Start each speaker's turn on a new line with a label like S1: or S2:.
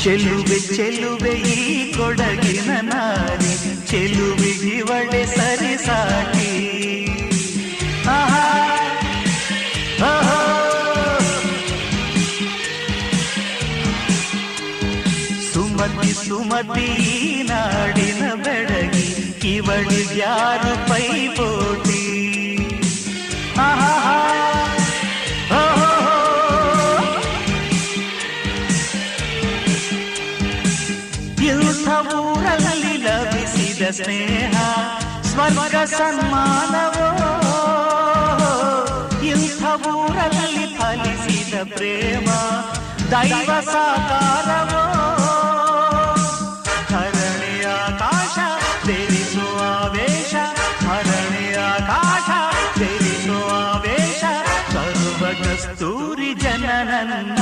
S1: ಚೆಲುವೆ ಚೆಲುವೆ ಈ ಕೊಡಗಿನ ನಾರಿ, ಚೆಲುವಿಗಿವಳೆ ಸರಿ ಸಾಟಿ. ಸುಮತಿ ಸುಮತಿ ನಾಡಿನ ಬೆಡಗಿ, ಇವಳಿಗ್ಯಾರು ಪೈಪೋಟಿ. ಇಂಥ ಊರಲ್ಲಿ ಲಭಿಸಿದ ಸ್ನೇಹ ಸ್ವರ್ಗ ಸನ್ಮಾನವೋ, ಇಂಥ ಊರಲ್ಲಿ ಫಲಿಸಿದ ಪ್ರೇಮ ದೈವ ಸಾಕಾರವೋ. ಧರಣಿಯ ಆಕಾಶ ತೆರಿಸುವ ವೇಷ, ಧರಣಿಯ ಆಕಾಶ ತೆರಿಸುವ ವೇಷ, ಸರ್ವ ಕಸ್ತೂರಿ ಜನನನ್ನ